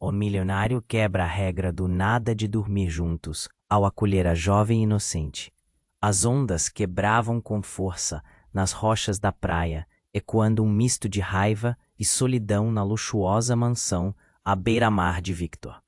O milionário quebra a regra do nada de dormir juntos ao acolher a jovem inocente. As ondas quebravam com força nas rochas da praia, ecoando um misto de raiva e solidão na luxuosa mansão à beira-mar de Victor.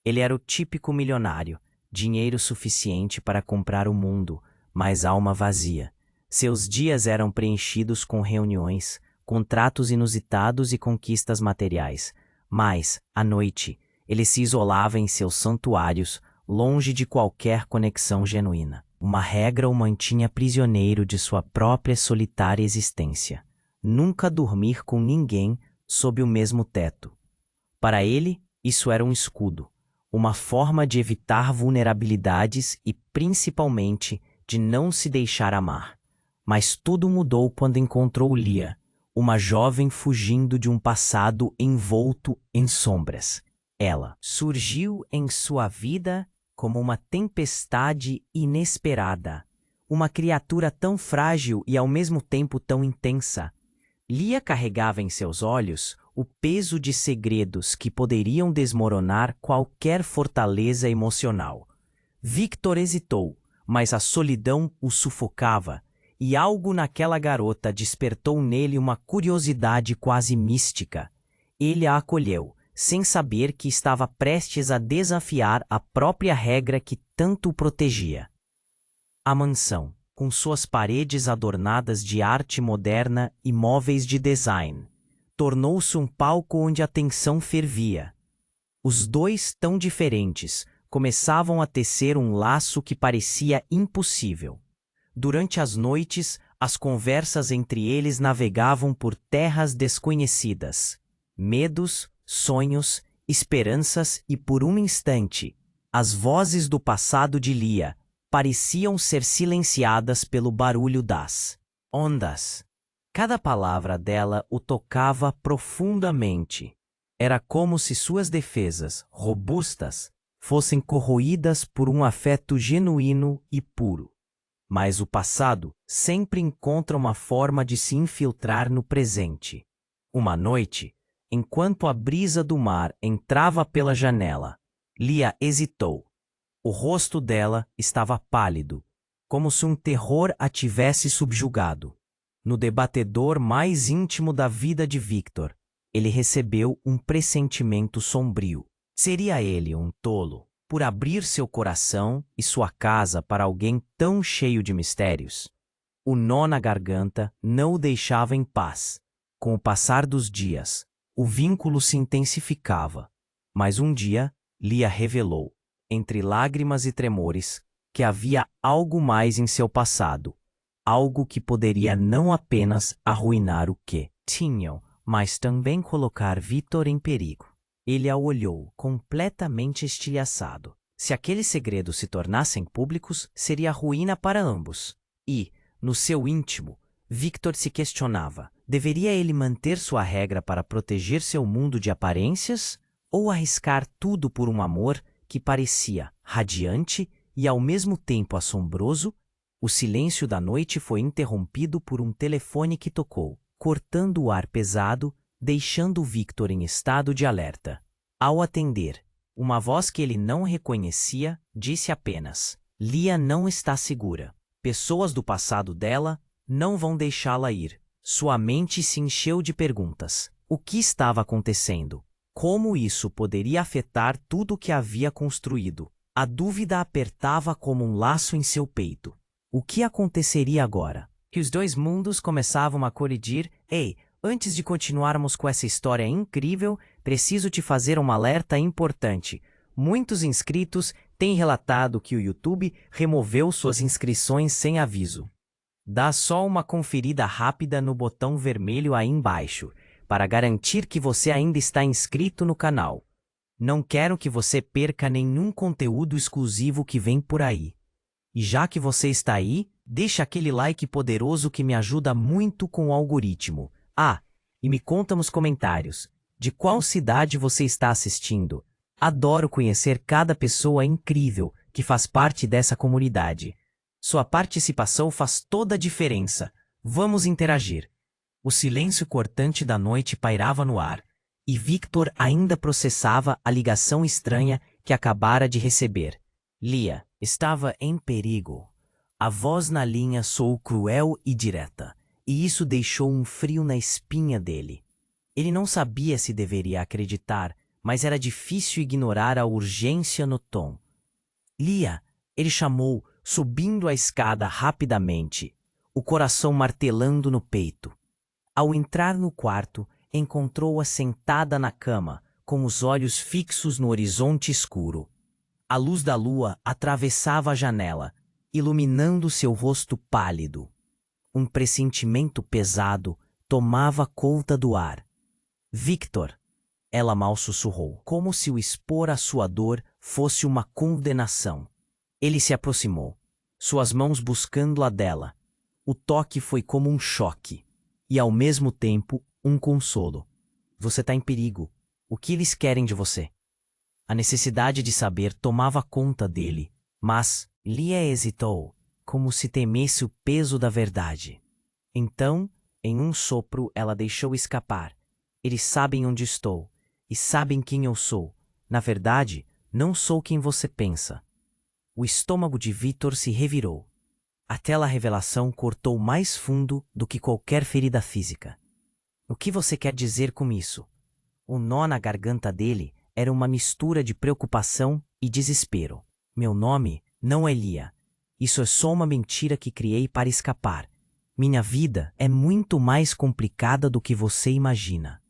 Ele era o típico milionário, dinheiro suficiente para comprar o mundo, mas alma vazia. Seus dias eram preenchidos com reuniões, contratos inusitados e conquistas materiais. Mas, à noite, ele se isolava em seus santuários, longe de qualquer conexão genuína. Uma regra o mantinha prisioneiro de sua própria solitária existência: nunca dormir com ninguém sob o mesmo teto. Para ele, isso era um escudo, uma forma de evitar vulnerabilidades e, principalmente, de não se deixar amar. Mas tudo mudou quando encontrou Lia, uma jovem fugindo de um passado envolto em sombras. Ela surgiu em sua vida como uma tempestade inesperada, uma criatura tão frágil e ao mesmo tempo tão intensa. Lia carregava em seus olhos o peso de segredos que poderiam desmoronar qualquer fortaleza emocional. Victor hesitou, mas a solidão o sufocava, e algo naquela garota despertou nele uma curiosidade quase mística. Ele a acolheu, sem saber que estava prestes a desafiar a própria regra que tanto o protegia. A mansão, com suas paredes adornadas de arte moderna e móveis de design, tornou-se um palco onde a tensão fervia. Os dois, tão diferentes, começavam a tecer um laço que parecia impossível. Durante as noites, as conversas entre eles navegavam por terras desconhecidas. Medos, sonhos, esperanças e, por um instante, as vozes do passado de Lia pareciam ser silenciadas pelo barulho das ondas. Cada palavra dela o tocava profundamente. Era como se suas defesas, robustas, fossem corroídas por um afeto genuíno e puro. Mas o passado sempre encontra uma forma de se infiltrar no presente. Uma noite, enquanto a brisa do mar entrava pela janela, Lia hesitou. O rosto dela estava pálido, como se um terror a tivesse subjugado. No debatedor mais íntimo da vida de Victor, ele recebeu um pressentimento sombrio. Seria ele um tolo por abrir seu coração e sua casa para alguém tão cheio de mistérios? O nó na garganta não o deixava em paz. Com o passar dos dias, o vínculo se intensificava. Mas um dia, Lia revelou, entre lágrimas e tremores, que havia algo mais em seu passado. Algo que poderia não apenas arruinar o que tinham, mas também colocar Victor em perigo. Ele a olhou, completamente estilhaçado. Se aqueles segredos se tornassem públicos, seria ruína para ambos. E, no seu íntimo, Victor se questionava: deveria ele manter sua regra para proteger seu mundo de aparências? Ou arriscar tudo por um amor que parecia radiante e ao mesmo tempo assombroso? O silêncio da noite foi interrompido por um telefone que tocou, cortando o ar pesado, deixando Victor em estado de alerta. Ao atender, uma voz que ele não reconhecia disse apenas: Lia não está segura. Pessoas do passado dela não vão deixá-la ir. Sua mente se encheu de perguntas. O que estava acontecendo? Como isso poderia afetar tudo o que havia construído? A dúvida apertava como um laço em seu peito. O que aconteceria agora? Que os dois mundos começavam a colidir. Ei, antes de continuarmos com essa história incrível, preciso te fazer um alerta importante. Muitos inscritos têm relatado que o YouTube removeu suas inscrições sem aviso. Dá só uma conferida rápida no botão vermelho aí embaixo, para garantir que você ainda está inscrito no canal. Não quero que você perca nenhum conteúdo exclusivo que vem por aí. E já que você está aí, deixa aquele like poderoso que me ajuda muito com o algoritmo. Ah, e me conta nos comentários, de qual cidade você está assistindo? Adoro conhecer cada pessoa incrível que faz parte dessa comunidade. Sua participação faz toda a diferença. Vamos interagir. O silêncio cortante da noite pairava no ar, e Victor ainda processava a ligação estranha que acabara de receber. Lia estava em perigo. A voz na linha soou cruel e direta, e isso deixou um frio na espinha dele. Ele não sabia se deveria acreditar, mas era difícil ignorar a urgência no tom. Lia, ele chamou, subindo a escada rapidamente, o coração martelando no peito. Ao entrar no quarto, encontrou-a sentada na cama, com os olhos fixos no horizonte escuro. A luz da lua atravessava a janela, iluminando seu rosto pálido. Um pressentimento pesado tomava conta do ar. Victor, ela mal sussurrou, como se o expor à sua dor fosse uma condenação. Ele se aproximou, suas mãos buscando a dela. O toque foi como um choque, e ao mesmo tempo um consolo. Você está em perigo. O que eles querem de você? A necessidade de saber tomava conta dele, mas Lia hesitou, como se temesse o peso da verdade. Então, em um sopro, ela deixou escapar. Eles sabem onde estou, e sabem quem eu sou. Na verdade, não sou quem você pensa. O estômago de Victor se revirou. Aquela revelação cortou mais fundo do que qualquer ferida física. O que você quer dizer com isso? O nó na garganta dele era uma mistura de preocupação e desespero. Meu nome não é Lia. Isso é só uma mentira que criei para escapar. Minha vida é muito mais complicada do que você imagina.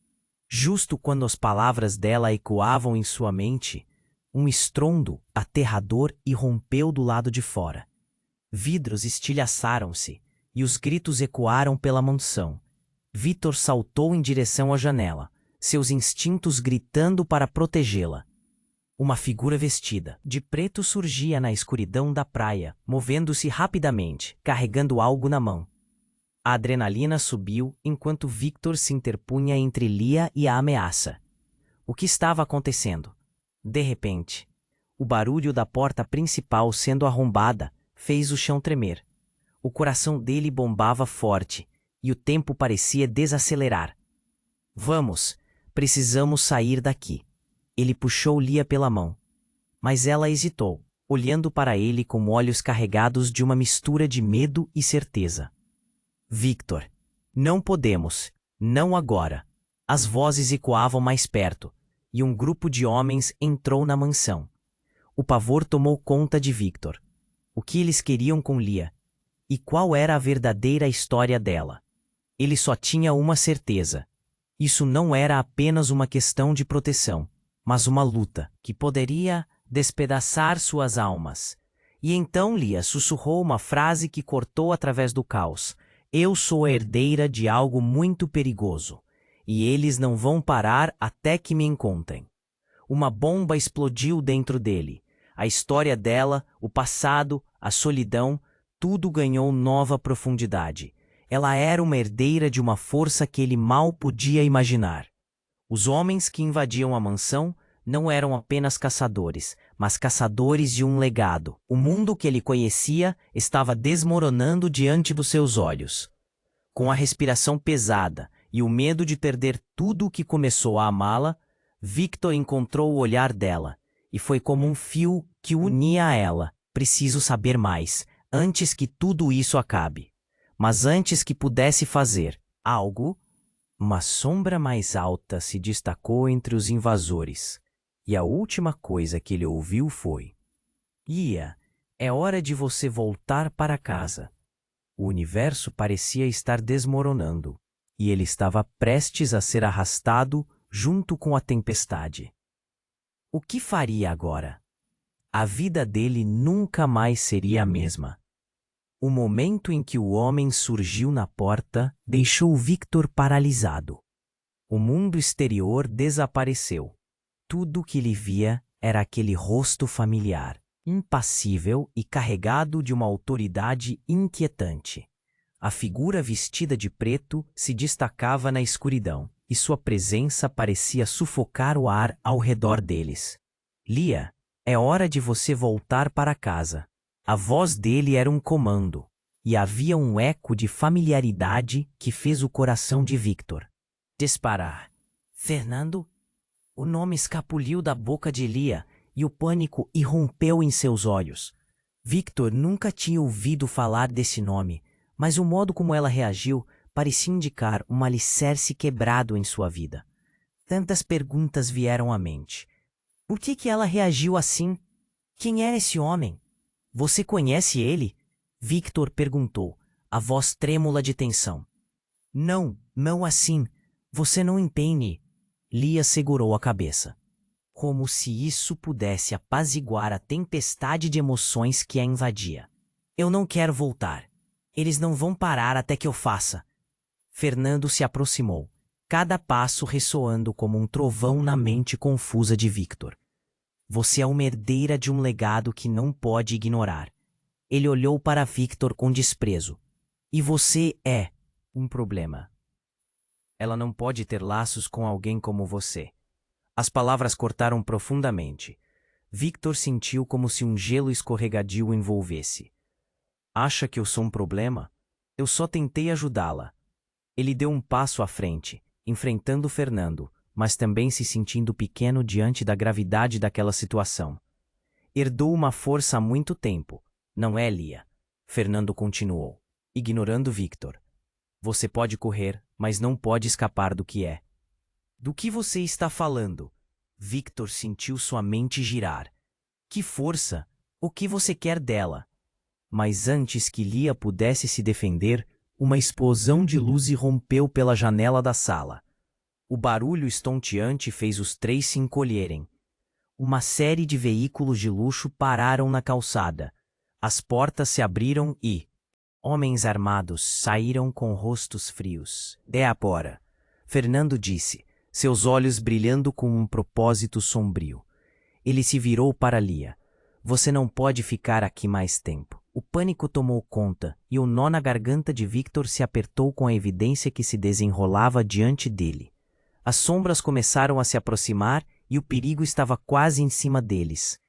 Justo quando as palavras dela ecoavam em sua mente, um estrondo aterrador irrompeu do lado de fora. Vidros estilhaçaram-se e os gritos ecoaram pela mansão. Victor saltou em direção à janela, seus instintos gritando para protegê-la. Uma figura vestida de preto surgia na escuridão da praia, movendo-se rapidamente, carregando algo na mão. A adrenalina subiu enquanto Victor se interpunha entre Lia e a ameaça. O que estava acontecendo? De repente, o barulho da porta principal sendo arrombada fez o chão tremer. O coração dele bombava forte e o tempo parecia desacelerar. Vamos, precisamos sair daqui. Ele puxou Lia pela mão, mas ela hesitou, olhando para ele com olhos carregados de uma mistura de medo e certeza. Victor, não podemos, não agora. As vozes ecoavam mais perto, e um grupo de homens entrou na mansão. O pavor tomou conta de Victor. O que eles queriam com Lia? E qual era a verdadeira história dela? Ele só tinha uma certeza. Isso não era apenas uma questão de proteção, mas uma luta que poderia despedaçar suas almas. E então Lia sussurrou uma frase que cortou através do caos. Eu sou a herdeira de algo muito perigoso, e eles não vão parar até que me encontrem. Uma bomba explodiu dentro dele. A história dela, o passado, a solidão, tudo ganhou nova profundidade. Ela era uma herdeira de uma força que ele mal podia imaginar. Os homens que invadiam a mansão não eram apenas caçadores, mas caçadores de um legado. O mundo que ele conhecia estava desmoronando diante dos seus olhos. Com a respiração pesada e o medo de perder tudo o que começou a amá-la, Victor encontrou o olhar dela, e foi como um fio que o unia a ela. Preciso saber mais, antes que tudo isso acabe. Mas antes que pudesse fazer algo, uma sombra mais alta se destacou entre os invasores. E a última coisa que ele ouviu foi: Lia, é hora de você voltar para casa. O universo parecia estar desmoronando, e ele estava prestes a ser arrastado junto com a tempestade. O que faria agora? A vida dele nunca mais seria a mesma. O momento em que o homem surgiu na porta deixou Victor paralisado. O mundo exterior desapareceu. Tudo o que ele via era aquele rosto familiar, impassível e carregado de uma autoridade inquietante. A figura vestida de preto se destacava na escuridão, e sua presença parecia sufocar o ar ao redor deles. Lia, é hora de você voltar para casa. A voz dele era um comando, e havia um eco de familiaridade que fez o coração de Victor disparar. Fernando? O nome escapuliu da boca de Lia e o pânico irrompeu em seus olhos. Victor nunca tinha ouvido falar desse nome, mas o modo como ela reagiu parecia indicar um alicerce quebrado em sua vida. Tantas perguntas vieram à mente. Por que ela reagiu assim? Quem era esse homem? Você conhece ele? Victor perguntou, a voz trêmula de tensão. Não, não assim. Você não entende. Lia segurou a cabeça. Como se isso pudesse apaziguar a tempestade de emoções que a invadia. Eu não quero voltar. Eles não vão parar até que eu faça. Fernando se aproximou, cada passo ressoando como um trovão na mente confusa de Victor. Você é uma herdeira de um legado que não pode ignorar. Ele olhou para Victor com desprezo. E você é um problema. Ela não pode ter laços com alguém como você. As palavras cortaram profundamente. Victor sentiu como se um gelo escorregadio o envolvesse. Acha que eu sou um problema? Eu só tentei ajudá-la. Ele deu um passo à frente, enfrentando Fernando, mas também se sentindo pequeno diante da gravidade daquela situação. Herdou uma força há muito tempo, não é, Lia? Fernando continuou, ignorando Victor. Você pode correr, mas não pode escapar do que é. Do que você está falando? Victor sentiu sua mente girar. Que força! O que você quer dela? Mas antes que Lia pudesse se defender, uma explosão de luz irrompeu pela janela da sala. O barulho estonteante fez os três se encolherem. Uma série de veículos de luxo pararam na calçada. As portas se abriram e homens armados saíram com rostos frios. É agora, Fernando disse, seus olhos brilhando com um propósito sombrio. Ele se virou para Lia. Você não pode ficar aqui mais tempo. O pânico tomou conta e o nó na garganta de Victor se apertou com a evidência que se desenrolava diante dele. As sombras começaram a se aproximar e o perigo estava quase em cima deles.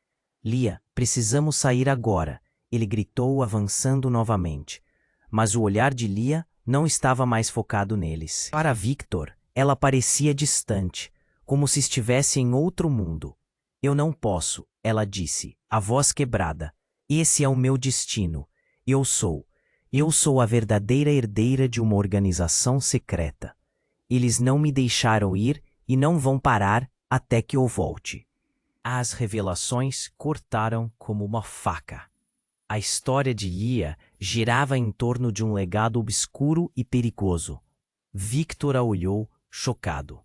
Lia, precisamos sair agora, ele gritou avançando novamente. Mas o olhar de Lia não estava mais focado neles. Para Victor, ela parecia distante, como se estivesse em outro mundo. Eu não posso, ela disse, a voz quebrada. Esse é o meu destino. Eu sou a verdadeira herdeira de uma organização secreta. Eles não me deixaram ir e não vão parar até que eu volte. As revelações cortaram como uma faca. A história de Lia girava em torno de um legado obscuro e perigoso. Victor a olhou, chocado.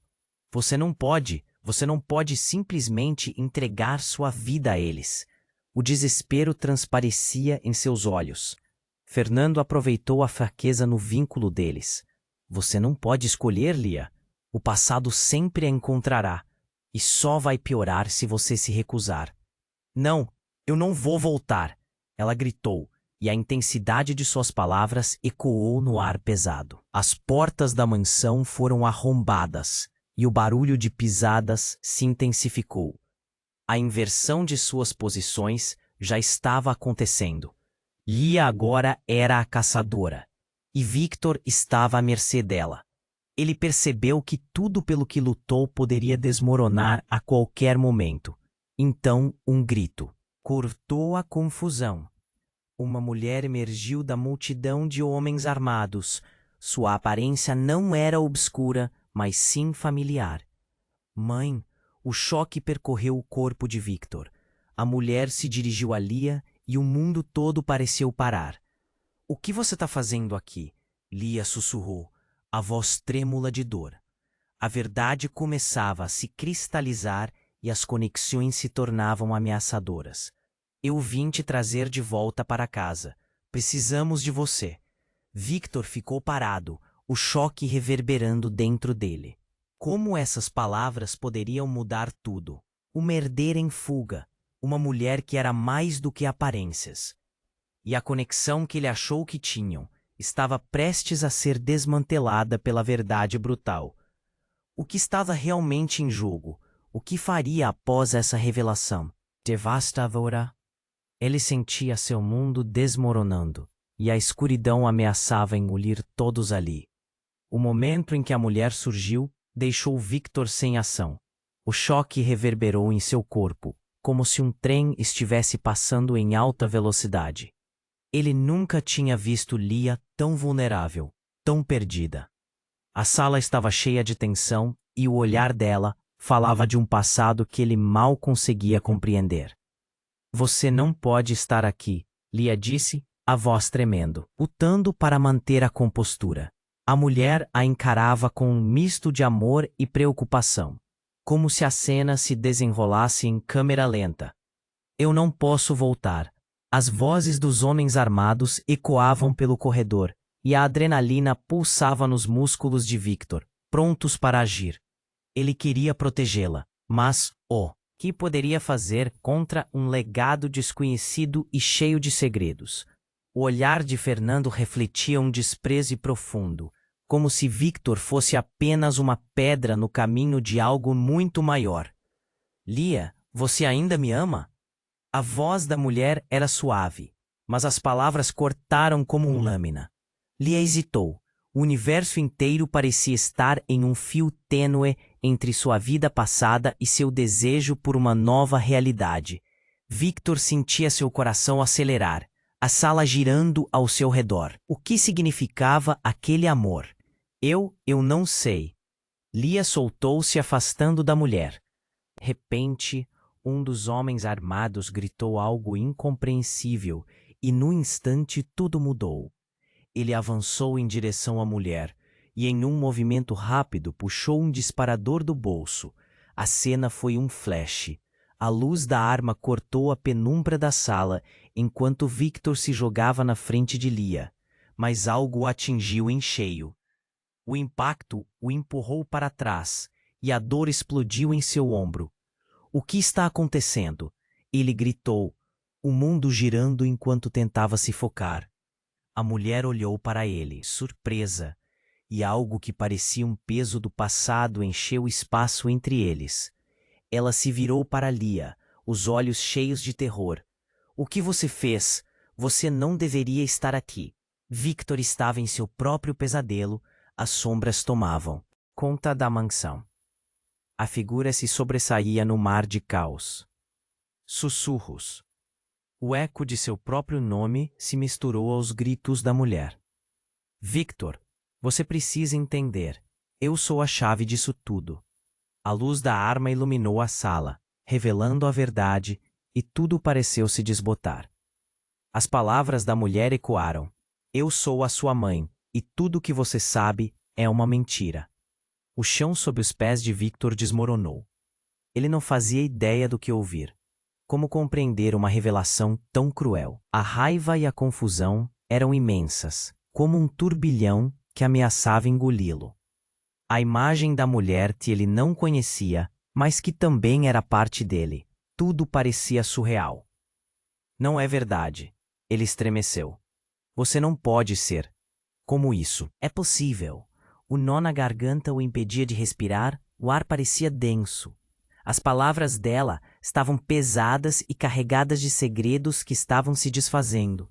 Você não pode simplesmente entregar sua vida a eles. O desespero transparecia em seus olhos. Fernando aproveitou a fraqueza no vínculo deles. Você não pode escolher, Lia. O passado sempre a encontrará. E só vai piorar se você se recusar. Não, eu não vou voltar, ela gritou, e a intensidade de suas palavras ecoou no ar pesado. As portas da mansão foram arrombadas, e o barulho de pisadas se intensificou. A inversão de suas posições já estava acontecendo. Lia agora era a caçadora, e Victor estava à mercê dela. Ele percebeu que tudo pelo que lutou poderia desmoronar a qualquer momento. Então, um grito cortou a confusão. Uma mulher emergiu da multidão de homens armados. Sua aparência não era obscura, mas sim familiar. Mãe, o choque percorreu o corpo de Victor. A mulher se dirigiu a Lia e o mundo todo pareceu parar. O que você está fazendo aqui? Lia sussurrou, a voz trêmula de dor. A verdade começava a se cristalizar e as conexões se tornavam ameaçadoras. Eu vim te trazer de volta para casa. Precisamos de você. Victor ficou parado, o choque reverberando dentro dele. Como essas palavras poderiam mudar tudo? Uma herdeira em fuga, uma mulher que era mais do que aparências. E a conexão que ele achou que tinham estava prestes a ser desmantelada pela verdade brutal. O que estava realmente em jogo? O que faria após essa revelação? Devastadora. Ele sentia seu mundo desmoronando, e a escuridão ameaçava engolir todos ali. O momento em que a mulher surgiu deixou Victor sem ação. O choque reverberou em seu corpo, como se um trem estivesse passando em alta velocidade. Ele nunca tinha visto Lia tão vulnerável, tão perdida. A sala estava cheia de tensão e o olhar dela falava de um passado que ele mal conseguia compreender. Você não pode estar aqui, Lia disse, a voz tremendo, lutando para manter a compostura. A mulher a encarava com um misto de amor e preocupação, como se a cena se desenrolasse em câmera lenta. Eu não posso voltar. As vozes dos homens armados ecoavam pelo corredor, e a adrenalina pulsava nos músculos de Victor, prontos para agir. Ele queria protegê-la, mas, que poderia fazer contra um legado desconhecido e cheio de segredos? O olhar de Fernando refletia um desprezo profundo, como se Victor fosse apenas uma pedra no caminho de algo muito maior. Lia, você ainda me ama? A voz da mulher era suave, mas as palavras cortaram como uma lâmina. Lia hesitou. O universo inteiro parecia estar em um fio tênue entre sua vida passada e seu desejo por uma nova realidade. Victor sentia seu coração acelerar, a sala girando ao seu redor. O que significava aquele amor? Eu não sei. Lia soltou-se afastando da mulher. De repente, um dos homens armados gritou algo incompreensível e no instante tudo mudou. Ele avançou em direção à mulher e em um movimento rápido puxou um disparador do bolso. A cena foi um flash. A luz da arma cortou a penumbra da sala enquanto Victor se jogava na frente de Lia, mas algo o atingiu em cheio. O impacto o empurrou para trás e a dor explodiu em seu ombro. O que está acontecendo? Ele gritou, o mundo girando enquanto tentava se focar. A mulher olhou para ele, surpresa, e algo que parecia um peso do passado encheu o espaço entre eles. Ela se virou para Lia, os olhos cheios de terror. O que você fez? Você não deveria estar aqui. Victor estava em seu próprio pesadelo, as sombras tomavam conta da mansão. A figura se sobressaía no mar de caos. Sussurros. O eco de seu próprio nome se misturou aos gritos da mulher. Victor, você precisa entender. Eu sou a chave disso tudo. A luz da arma iluminou a sala, revelando a verdade, e tudo pareceu se desbotar. As palavras da mulher ecoaram. Eu sou a sua mãe, e tudo que você sabe é uma mentira. O chão sob os pés de Victor desmoronou. Ele não fazia ideia do que ouvir. Como compreender uma revelação tão cruel? A raiva e a confusão eram imensas, como um turbilhão que ameaçava engoli-lo. A imagem da mulher que ele não conhecia, mas que também era parte dele. Tudo parecia surreal. Não é verdade. Ele estremeceu. Você não pode ser. Como isso? É possível. O nó na garganta o impedia de respirar, o ar parecia denso. As palavras dela estavam pesadas e carregadas de segredos que estavam se desfazendo.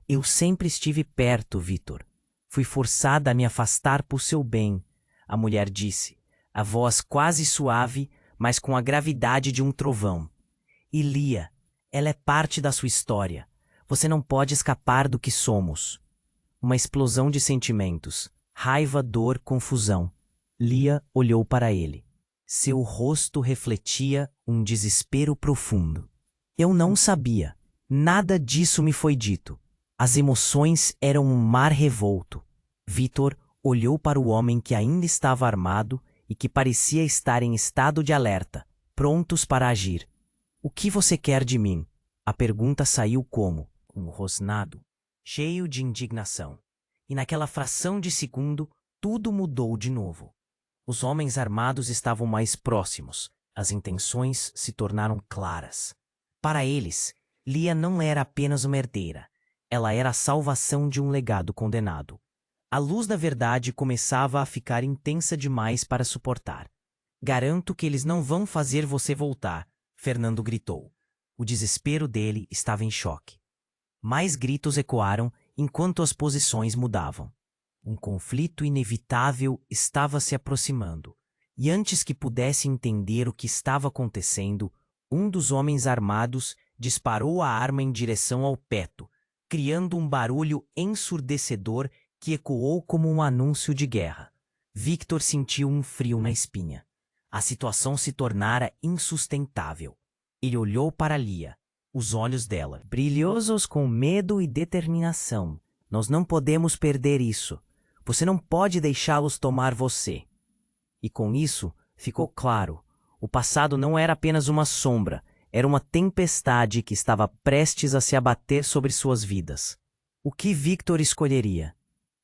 Eu sempre estive perto, Victor. Fui forçada a me afastar por seu bem, a mulher disse, a voz quase suave, mas com a gravidade de um trovão. E Lia, ela é parte da sua história. Você não pode escapar do que somos. Uma explosão de sentimentos. Raiva, dor, confusão. Lia olhou para ele. Seu rosto refletia um desespero profundo. Eu não sabia. Nada disso me foi dito. As emoções eram um mar revolto. Victor olhou para o homem que ainda estava armado e que parecia estar em estado de alerta, prontos para agir. O que você quer de mim? A pergunta saiu como um rosnado, cheio de indignação. E naquela fração de segundo, tudo mudou de novo. Os homens armados estavam mais próximos. As intenções se tornaram claras. Para eles, Lia não era apenas uma herdeira. Ela era a salvação de um legado condenado. A luz da verdade começava a ficar intensa demais para suportar. Garanto que eles não vão fazer você voltar, Fernando gritou. O desespero dele estava em choque. Mais gritos ecoaram enquanto as posições mudavam. Um conflito inevitável estava se aproximando, E antes que pudesse entender o que estava acontecendo, um dos homens armados disparou a arma em direção ao peto, criando um barulho ensurdecedor que ecoou como um anúncio de guerra. Victor sentiu um frio na espinha. A situação se tornara insustentável. Ele olhou para Lia, os olhos dela, brilhosos com medo e determinação. Nós não podemos perder isso. Você não pode deixá-los tomar você. E com isso, ficou claro. O passado não era apenas uma sombra, era uma tempestade que estava prestes a se abater sobre suas vidas. O que Victor escolheria?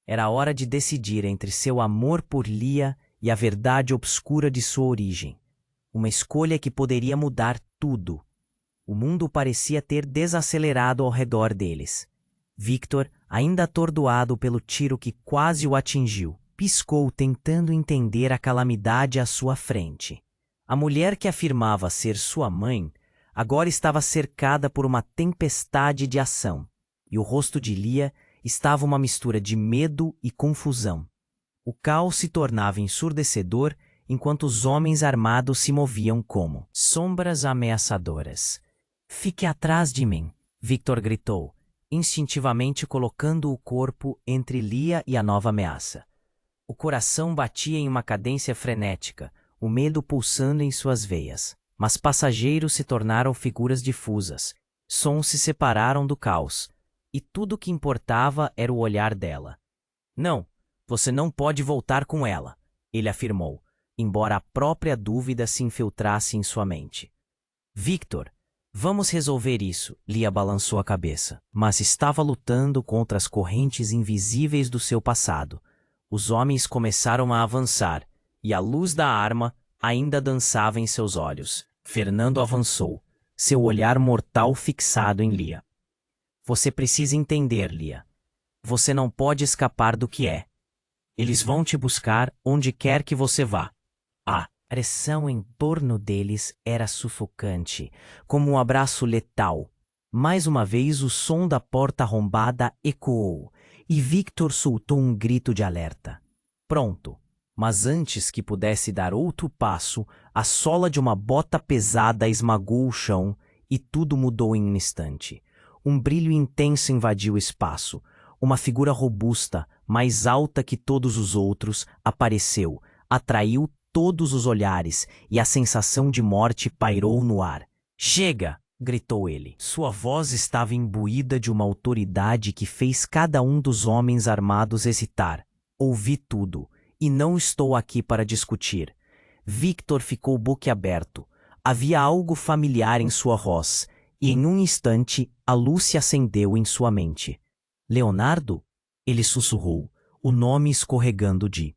Era hora de decidir entre seu amor por Lia e a verdade obscura de sua origem. Uma escolha que poderia mudar tudo. O mundo parecia ter desacelerado ao redor deles. Victor, ainda atordoado pelo tiro que quase o atingiu, piscou tentando entender a calamidade à sua frente. A mulher que afirmava ser sua mãe agora estava cercada por uma tempestade de ação, e o rosto de Lia estava uma mistura de medo e confusão. O caos se tornava ensurdecedor enquanto os homens armados se moviam como sombras ameaçadoras. "Fique atrás de mim", Victor gritou, instintivamente colocando o corpo entre Lia e a nova ameaça. O coração batia em uma cadência frenética, o medo pulsando em suas veias. Mas passageiros se tornaram figuras difusas, sons se separaram do caos, e tudo o que importava era o olhar dela. "Não, você não pode voltar com ela", ele afirmou, embora a própria dúvida se infiltrasse em sua mente. "Victor, vamos resolver isso", Lia balançou a cabeça, mas estava lutando contra as correntes invisíveis do seu passado. Os homens começaram a avançar, e a luz da arma ainda dançava em seus olhos. Fernando avançou, seu olhar mortal fixado em Lia. "Você precisa entender, Lia. Você não pode escapar do que é. Eles vão te buscar onde quer que você vá." A pressão em torno deles era sufocante, como um abraço letal. Mais uma vez o som da porta arrombada ecoou, e Victor soltou um grito de alerta. Pronto. Mas antes que pudesse dar outro passo, a sola de uma bota pesada esmagou o chão e tudo mudou em um instante. Um brilho intenso invadiu o espaço. Uma figura robusta, mais alta que todos os outros, apareceu, atraiu todos os olhares e a sensação de morte pairou no ar. "Chega!" gritou ele. Sua voz estava imbuída de uma autoridade que fez cada um dos homens armados hesitar. "Ouvi tudo. E não estou aqui para discutir." Victor ficou boquiaberto. Havia algo familiar em sua voz, e em um instante a luz se acendeu em sua mente. "Leonardo?" ele sussurrou, o nome escorregando de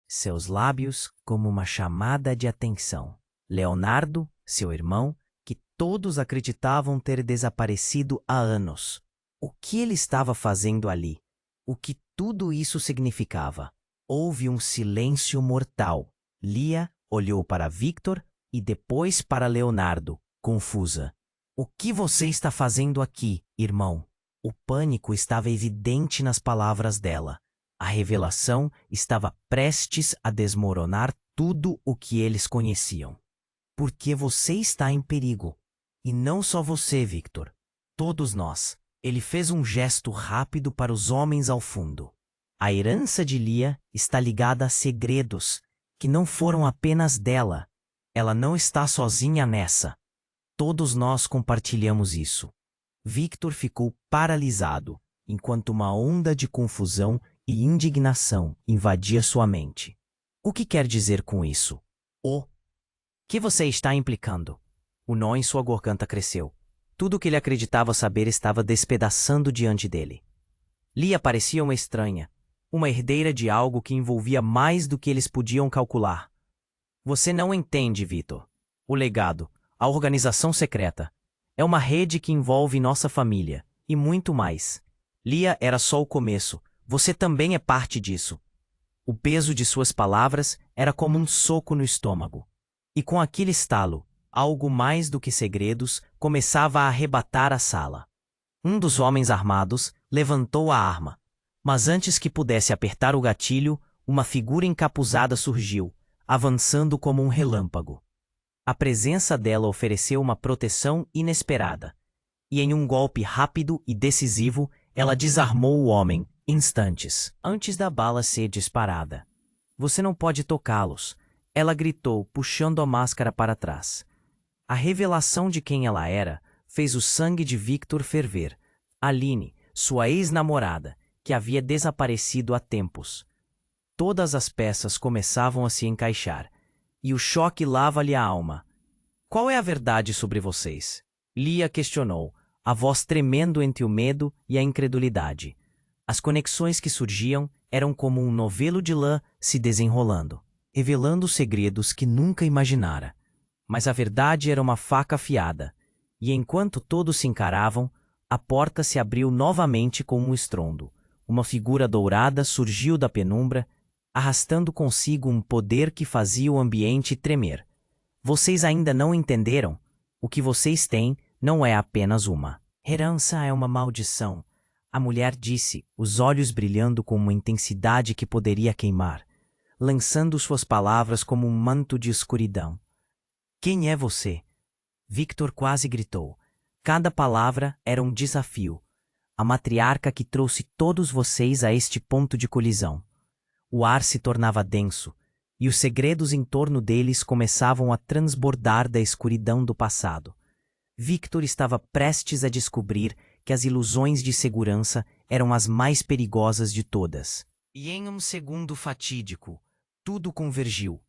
seus lábios como uma chamada de atenção. Leonardo, seu irmão, que todos acreditavam ter desaparecido há anos. O que ele estava fazendo ali? O que tudo isso significava? Houve um silêncio mortal. Lia olhou para Victor e depois para Leonardo, confusa. "O que você está fazendo aqui, irmão?" O pânico estava evidente nas palavras dela. A revelação estava prestes a desmoronar tudo o que eles conheciam. "Porque você está em perigo. E não só você, Victor. Todos nós." Ele fez um gesto rápido para os homens ao fundo. "A herança de Lia está ligada a segredos, que não foram apenas dela. Ela não está sozinha nessa. Todos nós compartilhamos isso." Victor ficou paralisado, enquanto uma onda de confusão e indignação invadia sua mente. "O que quer dizer com isso? O que você está implicando?" O nó em sua garganta cresceu. Tudo o que ele acreditava saber estava despedaçando diante dele. Lia parecia uma estranha, uma herdeira de algo que envolvia mais do que eles podiam calcular. "Você não entende, Victor. O legado, a organização secreta, é uma rede que envolve nossa família, e muito mais. Lia era só o começo. Você também é parte disso." O peso de suas palavras era como um soco no estômago. E com aquele estalo, algo mais do que segredos começava a arrebatar a sala. Um dos homens armados levantou a arma, mas antes que pudesse apertar o gatilho, uma figura encapuzada surgiu, avançando como um relâmpago. A presença dela ofereceu uma proteção inesperada, e em um golpe rápido e decisivo, ela desarmou o homem, instantes antes da bala ser disparada. Você não pode tocá-los, ela gritou, puxando a máscara para trás. A revelação de quem ela era fez o sangue de Victor ferver. Aline, sua ex-namorada, que havia desaparecido há tempos. Todas as peças começavam a se encaixar, e o choque lava-lhe a alma. Qual é a verdade sobre vocês? Lia questionou, a voz tremendo entre o medo e a incredulidade. As conexões que surgiam eram como um novelo de lã se desenrolando, revelando segredos que nunca imaginara. Mas a verdade era uma faca afiada, e enquanto todos se encaravam, a porta se abriu novamente com um estrondo. Uma figura dourada surgiu da penumbra, arrastando consigo um poder que fazia o ambiente tremer. Vocês ainda não entenderam? O que vocês têm não é apenas uma herança, é uma maldição. A mulher disse, os olhos brilhando com uma intensidade que poderia queimar, lançando suas palavras como um manto de escuridão. Quem é você? Victor quase gritou. Cada palavra era um desafio. A matriarca que trouxe todos vocês a este ponto de colisão. O ar se tornava denso, e os segredos em torno deles começavam a transbordar da escuridão do passado. Victor estava prestes a descobrir que as ilusões de segurança eram as mais perigosas de todas. E em um segundo fatídico, tudo convergiu.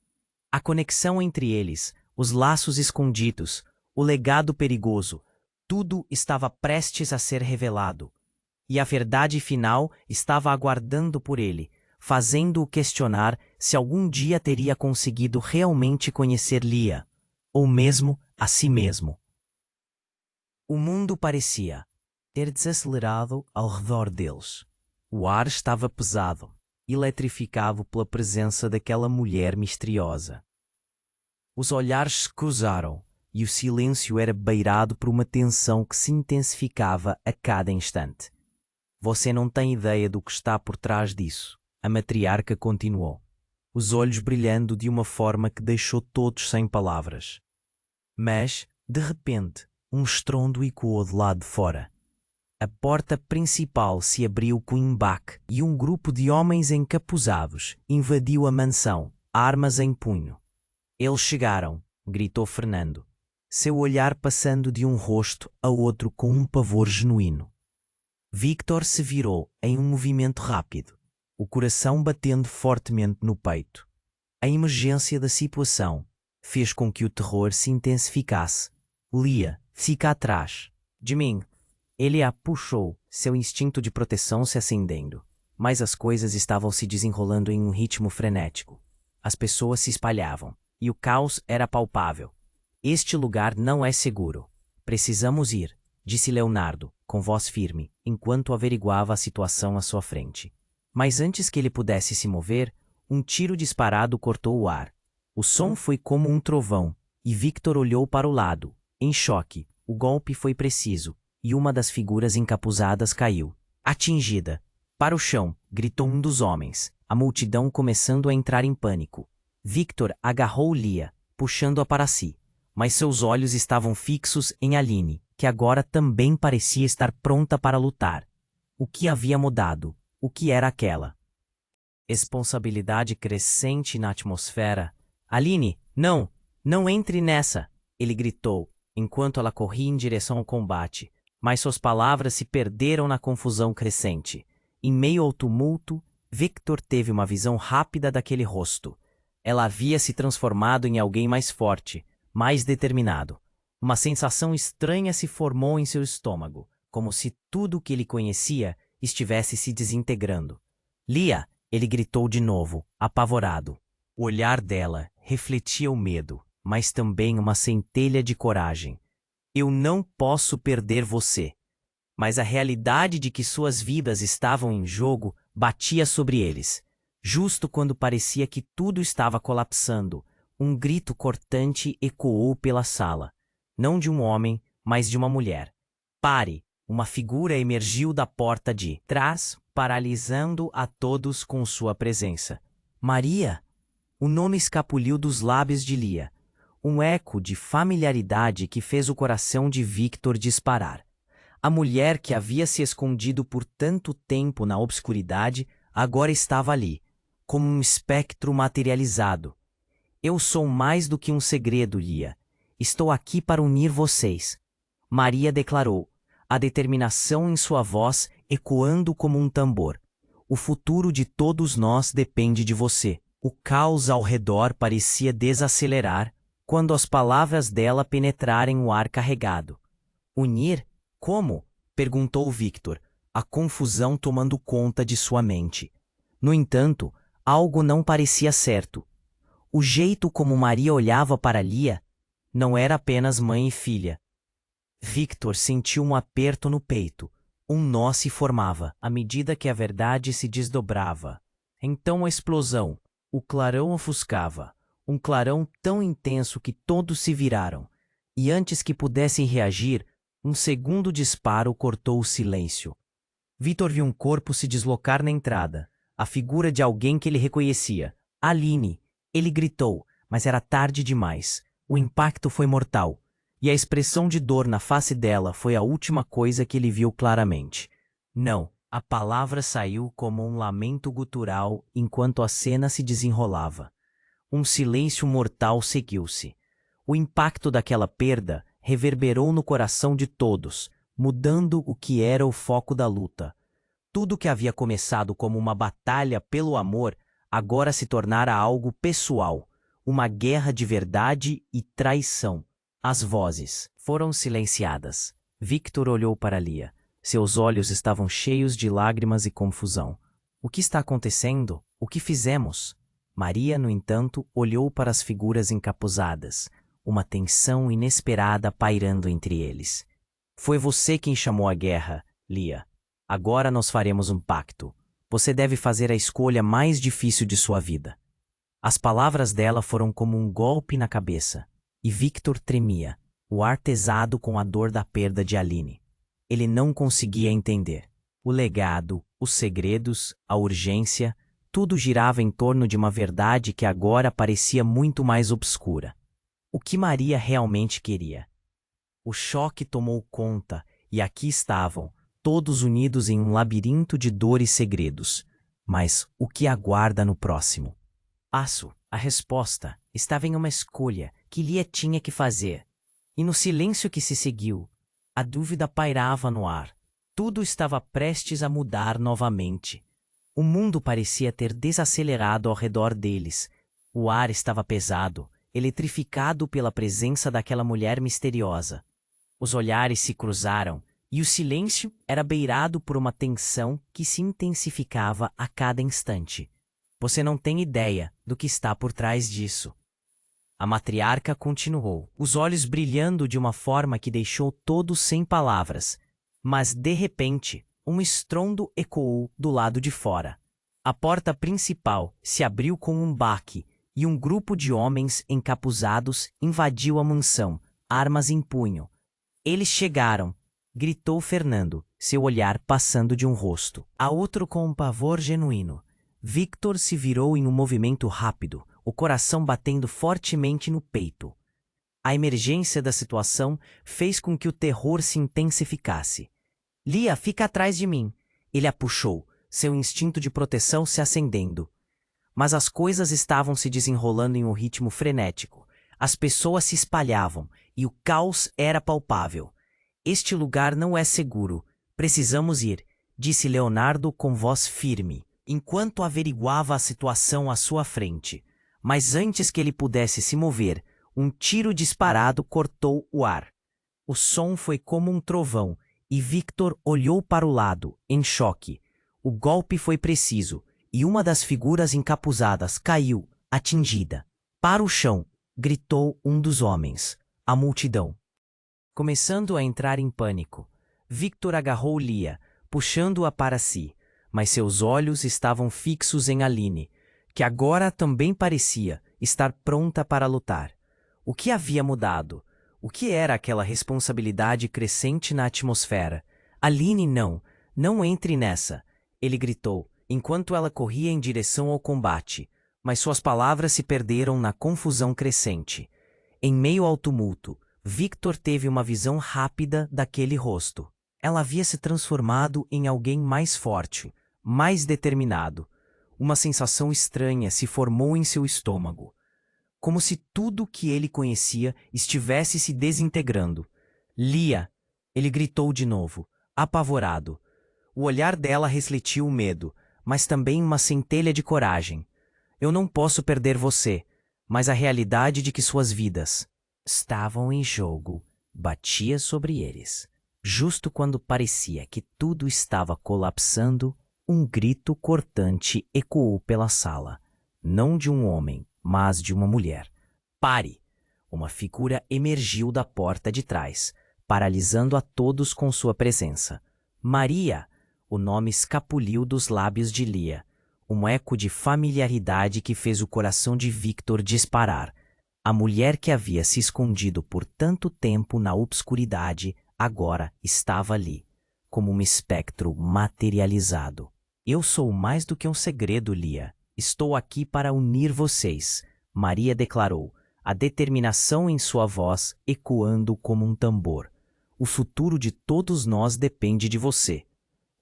A conexão entre eles, os laços escondidos, o legado perigoso, tudo estava prestes a ser revelado. E a verdade final estava aguardando por ele, fazendo-o questionar se algum dia teria conseguido realmente conhecer Lia, ou mesmo a si mesmo. O mundo parecia ter desacelerado ao redor deles. O ar estava pesado, eletrificado pela presença daquela mulher misteriosa. Os olhares se cruzaram, e o silêncio era beirado por uma tensão que se intensificava a cada instante. Você não tem ideia do que está por trás disso, a matriarca continuou, os olhos brilhando de uma forma que deixou todos sem palavras. Mas, de repente, um estrondo ecoou do lado de fora. A porta principal se abriu com embaque e um grupo de homens encapuzados invadiu a mansão, armas em punho. Eles chegaram, gritou Fernando, seu olhar passando de um rosto a outro com um pavor genuíno. Victor se virou em um movimento rápido, o coração batendo fortemente no peito. A emergência da situação fez com que o terror se intensificasse. Lia, fica atrás de mim. Ele a puxou, seu instinto de proteção se acendendo. Mas as coisas estavam se desenrolando em um ritmo frenético. As pessoas se espalhavam, e o caos era palpável. Este lugar não é seguro. Precisamos ir, disse Leonardo, com voz firme, enquanto averiguava a situação à sua frente. Mas antes que ele pudesse se mover, um tiro disparado cortou o ar. O som foi como um trovão, e Victor olhou para o lado. Em choque, o golpe foi preciso, e uma das figuras encapuzadas caiu. Atingida. Para o chão, gritou um dos homens, a multidão começando a entrar em pânico. Victor agarrou Lia, puxando-a para si, mas seus olhos estavam fixos em Aline, que agora também parecia estar pronta para lutar. O que havia mudado? O que era aquela responsabilidade crescente na atmosfera? Aline, não! Não entre nessa! Ele gritou, enquanto ela corria em direção ao combate, mas suas palavras se perderam na confusão crescente. Em meio ao tumulto, Victor teve uma visão rápida daquele rosto. Ela havia se transformado em alguém mais forte, mais determinado. Uma sensação estranha se formou em seu estômago, como se tudo o que ele conhecia estivesse se desintegrando. Lia! Ele gritou de novo, apavorado. O olhar dela refletia o medo, mas também uma centelha de coragem. Eu não posso perder você. Mas a realidade de que suas vidas estavam em jogo batia sobre eles. Justo quando parecia que tudo estava colapsando, um grito cortante ecoou pela sala. Não de um homem, mas de uma mulher. Pare! Uma figura emergiu da porta de trás, paralisando a todos com sua presença. Maria! O nome escapuliu dos lábios de Lia. Um eco de familiaridade que fez o coração de Victor disparar. A mulher que havia se escondido por tanto tempo na obscuridade agora estava ali, como um espectro materializado. Eu sou mais do que um segredo, Lia. Estou aqui para unir vocês. Maria declarou, a determinação em sua voz ecoando como um tambor. O futuro de todos nós depende de você. O caos ao redor parecia desacelerar quando as palavras dela penetrarem o ar carregado. Unir? Como? Perguntou Victor, a confusão tomando conta de sua mente. No entanto, algo não parecia certo. O jeito como Maria olhava para Lia não era apenas mãe e filha. Victor sentiu um aperto no peito. Um nó se formava à medida que a verdade se desdobrava. Então a explosão. O clarão ofuscava. Um clarão tão intenso que todos se viraram. E antes que pudessem reagir, um segundo disparo cortou o silêncio. Victor viu um corpo se deslocar na entrada. A figura de alguém que ele reconhecia. Aline. Ele gritou, mas era tarde demais. O impacto foi mortal. E a expressão de dor na face dela foi a última coisa que ele viu claramente. Não, a palavra saiu como um lamento gutural enquanto a cena se desenrolava. Um silêncio mortal seguiu-se. O impacto daquela perda reverberou no coração de todos, mudando o que era o foco da luta. Tudo que havia começado como uma batalha pelo amor agora se tornara algo pessoal, uma guerra de verdade e traição. As vozes foram silenciadas. Victor olhou para Lia. Seus olhos estavam cheios de lágrimas e confusão. O que está acontecendo? O que fizemos? Maria, no entanto, olhou para as figuras encapuzadas, uma tensão inesperada pairando entre eles. Foi você quem chamou a guerra, Lia. Agora nós faremos um pacto. Você deve fazer a escolha mais difícil de sua vida. As palavras dela foram como um golpe na cabeça. E Victor tremia, o ar pesado com a dor da perda de Aline. Ele não conseguia entender. O legado, os segredos, a urgência, tudo girava em torno de uma verdade que agora parecia muito mais obscura. O que Maria realmente queria? O choque tomou conta e aqui estavam, todos unidos em um labirinto de dor e segredos. Mas o que aguarda no próximo? A resposta estava em uma escolha que Lia tinha que fazer. E no silêncio que se seguiu, a dúvida pairava no ar. Tudo estava prestes a mudar novamente. O mundo parecia ter desacelerado ao redor deles. O ar estava pesado, eletrificado pela presença daquela mulher misteriosa. Os olhares se cruzaram e o silêncio era beirado por uma tensão que se intensificava a cada instante. Você não tem ideia do que está por trás disso. A matriarca continuou, os olhos brilhando de uma forma que deixou todos sem palavras. Mas, de repente, um estrondo ecoou do lado de fora. A porta principal se abriu com um baque e um grupo de homens encapuzados invadiu a mansão, armas em punho. Eles chegaram, gritou Fernando, seu olhar passando de um rosto a outro com um pavor genuíno. Victor se virou em um movimento rápido, o coração batendo fortemente no peito. A emergência da situação fez com que o terror se intensificasse. Lia, fica atrás de mim. Ele a puxou, seu instinto de proteção se acendendo. Mas as coisas estavam se desenrolando em um ritmo frenético. As pessoas se espalhavam e o caos era palpável. Este lugar não é seguro. Precisamos ir, disse Leonardo com voz firme, enquanto averiguava a situação à sua frente. Mas antes que ele pudesse se mover, um tiro disparado cortou o ar. O som foi como um trovão, e Victor olhou para o lado, em choque. O golpe foi preciso, e uma das figuras encapuzadas caiu, atingida. Para o chão, gritou um dos homens. A multidão. Começando a entrar em pânico, Victor agarrou Lia, puxando-a para si, mas seus olhos estavam fixos em Aline, que agora também parecia estar pronta para lutar. O que havia mudado? O que era aquela responsabilidade crescente na atmosfera? Aline, não entre nessa, ele gritou, enquanto ela corria em direção ao combate. mas suas palavras se perderam na confusão crescente. Em meio ao tumulto, Victor teve uma visão rápida daquele rosto. Ela havia se transformado em alguém mais forte, mais determinado. Uma sensação estranha se formou em seu estômago, como se tudo que ele conhecia estivesse se desintegrando. Lia! Ele gritou de novo, apavorado. O olhar dela refletiu o medo, mas também uma centelha de coragem. Eu não posso perder você, mas a realidade de que suas vidas estavam em jogo batia sobre eles. Justo quando parecia que tudo estava colapsando, um grito cortante ecoou pela sala. Não de um homem, mas de uma mulher. Pare! Uma figura emergiu da porta de trás, paralisando a todos com sua presença. Maria! O nome escapuliu dos lábios de Lia. Um eco de familiaridade que fez o coração de Victor disparar. A mulher que havia se escondido por tanto tempo na obscuridade agora estava ali, como um espectro materializado. Eu sou mais do que um segredo, Lia. Estou aqui para unir vocês, Maria declarou, a determinação em sua voz ecoando como um tambor. O futuro de todos nós depende de você.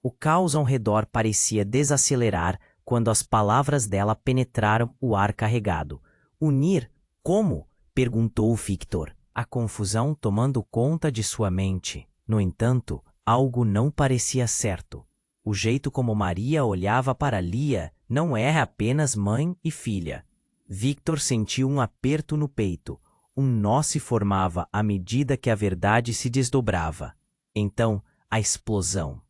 O caos ao redor parecia desacelerar quando as palavras dela penetraram o ar carregado. Unir? Como? Perguntou Victor, a confusão tomando conta de sua mente. No entanto, algo não parecia certo. O jeito como Maria olhava para Lia não era apenas mãe e filha. Victor sentiu um aperto no peito. Um nó se formava à medida que a verdade se desdobrava. Então, a explosão.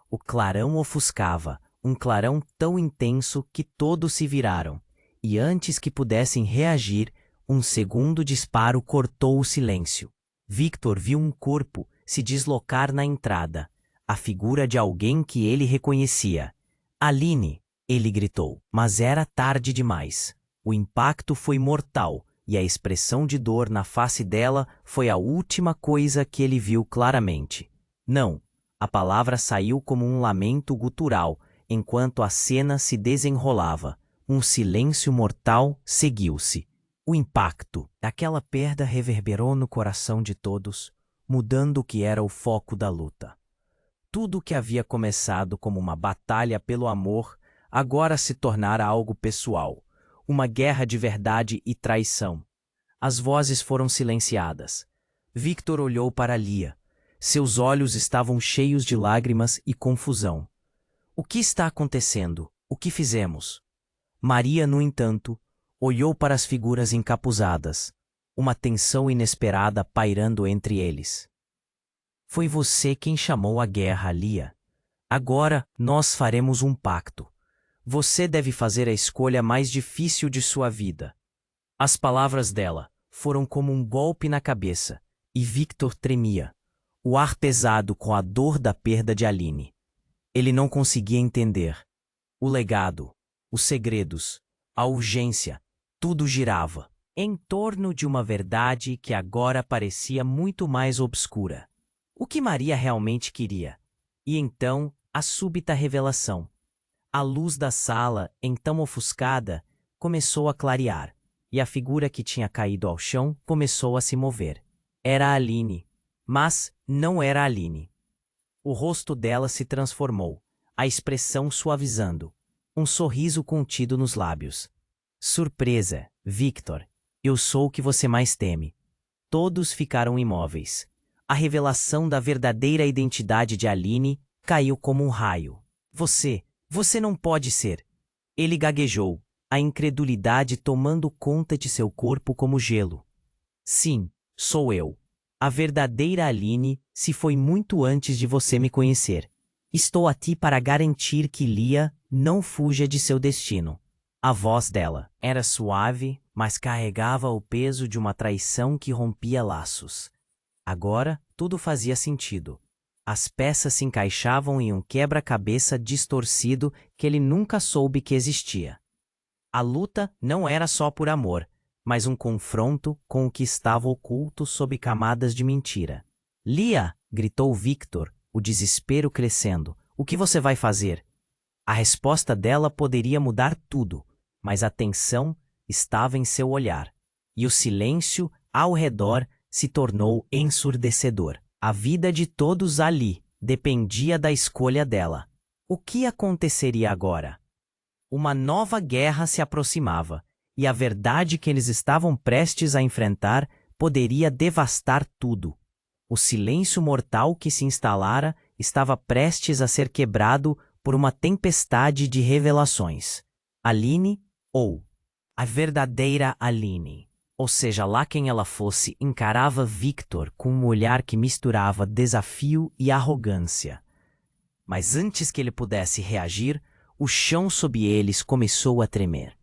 O clarão ofuscava, um clarão tão intenso que todos se viraram. E antes que pudessem reagir, um segundo disparo cortou o silêncio. Victor viu um corpo se deslocar na entrada, a figura de alguém que ele reconhecia. Aline! Ele gritou, mas era tarde demais. O impacto foi mortal, e a expressão de dor na face dela foi a última coisa que ele viu claramente. Não! A palavra saiu como um lamento gutural, enquanto a cena se desenrolava. Um silêncio mortal seguiu-se. O impacto daquela perda reverberou no coração de todos, mudando o que era o foco da luta. Tudo o que havia começado como uma batalha pelo amor, agora se tornara algo pessoal, uma guerra de verdade e traição. As vozes foram silenciadas. Victor olhou para Lia. Seus olhos estavam cheios de lágrimas e confusão. O que está acontecendo? O que fizemos? Maria, no entanto, olhou para as figuras encapuzadas, uma tensão inesperada pairando entre eles. Foi você quem chamou a guerra, Lia. Agora nós faremos um pacto. Você deve fazer a escolha mais difícil de sua vida. As palavras dela foram como um golpe na cabeça, e Victor tremia, o ar pesado com a dor da perda de Aline. Ele não conseguia entender. O legado, os segredos, a urgência, tudo girava em torno de uma verdade que agora parecia muito mais obscura. O que Maria realmente queria? E então, a súbita revelação. A luz da sala, então ofuscada, começou a clarear, e a figura que tinha caído ao chão começou a se mover. Era a Aline, mas não era a Aline. O rosto dela se transformou, a expressão suavizando, um sorriso contido nos lábios. Surpresa, Victor, eu sou o que você mais teme. Todos ficaram imóveis. A revelação da verdadeira identidade de Aline caiu como um raio. Você não pode ser. Ele gaguejou, a incredulidade tomando conta de seu corpo como gelo. Sim, sou eu. A verdadeira Aline se foi muito antes de você me conhecer. Estou aqui para garantir que Lia não fuja de seu destino. A voz dela era suave, mas carregava o peso de uma traição que rompia laços. Agora, tudo fazia sentido. As peças se encaixavam em um quebra-cabeça distorcido que ele nunca soube que existia. A luta não era só por amor, mas um confronto com o que estava oculto sob camadas de mentira. Lia! Gritou Victor, o desespero crescendo. O que você vai fazer? A resposta dela poderia mudar tudo. mas a tensão estava em seu olhar, e o silêncio ao redor se tornou ensurdecedor. A vida de todos ali dependia da escolha dela. O que aconteceria agora? Uma nova guerra se aproximava, e a verdade que eles estavam prestes a enfrentar poderia devastar tudo. O silêncio mortal que se instalara estava prestes a ser quebrado por uma tempestade de revelações. Aline, ou a verdadeira Aline, ou seja lá quem ela fosse, encarava Victor com um olhar que misturava desafio e arrogância. Mas antes que ele pudesse reagir, o chão sob eles começou a tremer.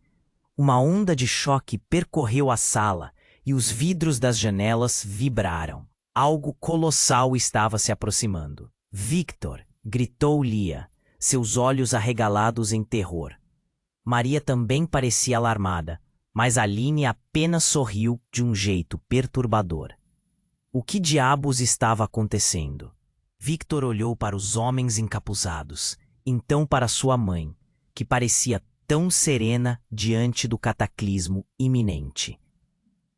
Uma onda de choque percorreu a sala e os vidros das janelas vibraram. Algo colossal estava se aproximando. Victor! Gritou Lia, seus olhos arregalados em terror. Maria também parecia alarmada, mas Aline apenas sorriu de um jeito perturbador. O que diabos estava acontecendo? Victor olhou para os homens encapuzados, então para sua mãe, que parecia tão serena diante do cataclismo iminente.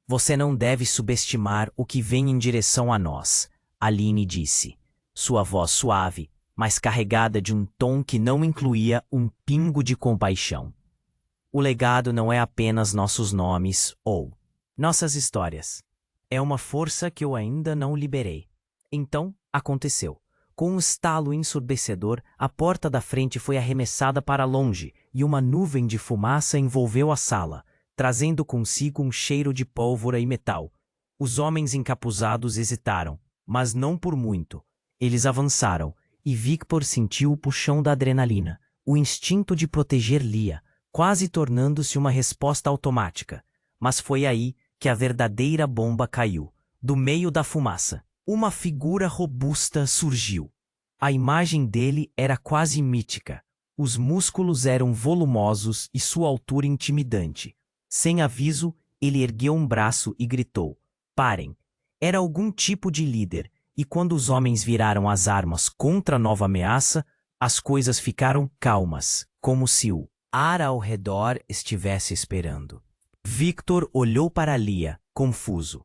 Você não deve subestimar o que vem em direção a nós, Aline disse, sua voz suave, mas carregada de um tom que não incluía um pingo de compaixão. O legado não é apenas nossos nomes ou nossas histórias. É uma força que eu ainda não liberei. Então, aconteceu. Com um estalo ensurdecedor, a porta da frente foi arremessada para longe e uma nuvem de fumaça envolveu a sala, trazendo consigo um cheiro de pólvora e metal. Os homens encapuzados hesitaram, mas não por muito. Eles avançaram, e Victor sentiu o puxão da adrenalina, o instinto de proteger Lia, quase tornando-se uma resposta automática. Mas foi aí que a verdadeira bomba caiu. Do meio da fumaça, uma figura robusta surgiu. A imagem dele era quase mítica. Os músculos eram volumosos e sua altura intimidante. Sem aviso, ele ergueu um braço e gritou: "Parem!" Era algum tipo de líder, e quando os homens viraram as armas contra a nova ameaça, as coisas ficaram calmas, como se o ar ao redor estivesse esperando. Victor olhou para Lia, confuso.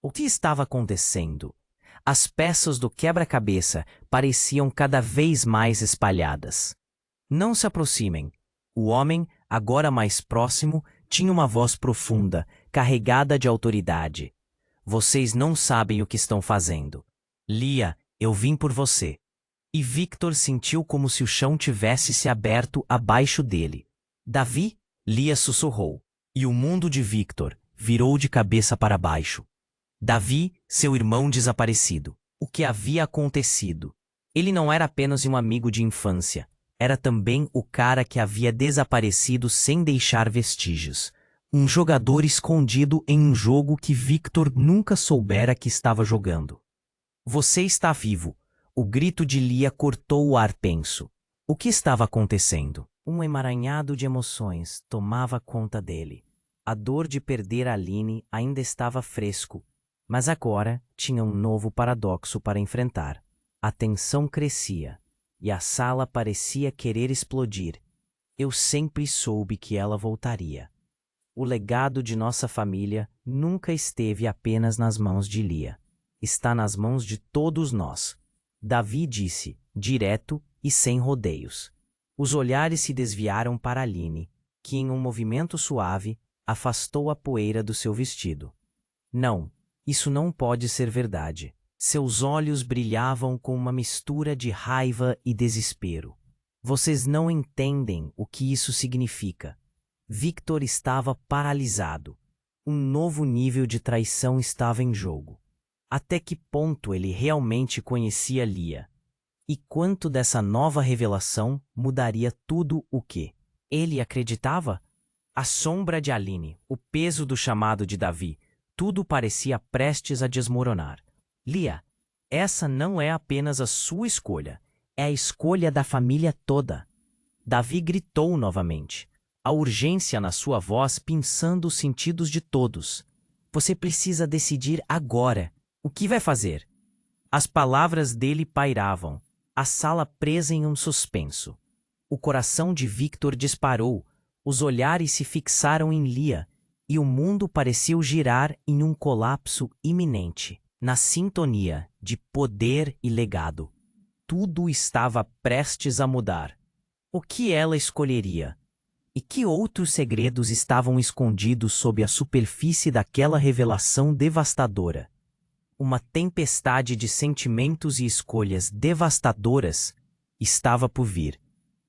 O que estava acontecendo? As peças do quebra-cabeça pareciam cada vez mais espalhadas. Não se aproximem. O homem, agora mais próximo, tinha uma voz profunda, carregada de autoridade. Vocês não sabem o que estão fazendo. Lia, eu vim por você. E Victor sentiu como se o chão tivesse se aberto abaixo dele. Davi? Lia sussurrou. E o mundo de Victor virou de cabeça para baixo. Davi, seu irmão desaparecido. O que havia acontecido? Ele não era apenas um amigo de infância. Era também o cara que havia desaparecido sem deixar vestígios. Um jogador escondido em um jogo que Victor nunca soubera que estava jogando. Você está vivo. O grito de Lia cortou o ar tenso. O que estava acontecendo? Um emaranhado de emoções tomava conta dele. A dor de perder Aline ainda estava fresco, mas agora tinha um novo paradoxo para enfrentar. A tensão crescia, e a sala parecia querer explodir. Eu sempre soube que ela voltaria. O legado de nossa família nunca esteve apenas nas mãos de Lia. Está nas mãos de todos nós. Davi disse, direto e sem rodeios. Os olhares se desviaram para Aline, que em um movimento suave afastou a poeira do seu vestido. Não, isso não pode ser verdade. Seus olhos brilhavam com uma mistura de raiva e desespero. Vocês não entendem o que isso significa. Victor estava paralisado. Um novo nível de traição estava em jogo. Até que ponto ele realmente conhecia Lia? E quanto dessa nova revelação mudaria tudo o que ele acreditava? A sombra de Aline, o peso do chamado de Davi, tudo parecia prestes a desmoronar. Lia, essa não é apenas a sua escolha, é a escolha da família toda. Davi gritou novamente, a urgência na sua voz pinçando os sentidos de todos. Você precisa decidir agora. O que vai fazer? As palavras dele pairavam, a sala presa em um suspenso. O coração de Victor disparou, Os olhares se fixaram em Lia, e o mundo pareceu girar em um colapso iminente, na sintonia de poder e legado. Tudo estava prestes a mudar. O que ela escolheria? E que outros segredos estavam escondidos sob a superfície daquela revelação devastadora? Uma tempestade de sentimentos e escolhas devastadoras estava por vir.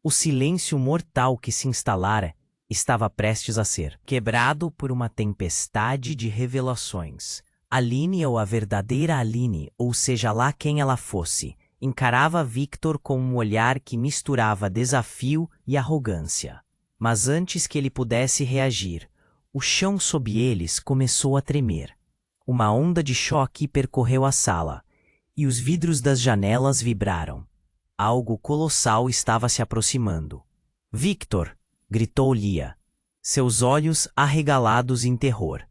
O silêncio mortal que se instalara estava prestes a ser quebrado por uma tempestade de revelações. Aline, ou a verdadeira Aline, ou seja lá quem ela fosse, encarava Victor com um olhar que misturava desafio e arrogância. Mas antes que ele pudesse reagir, o chão sob eles começou a tremer. Uma onda de choque percorreu a sala, e os vidros das janelas vibraram. Algo colossal estava se aproximando. Victor! Gritou Lia, seus olhos arregalados em terror.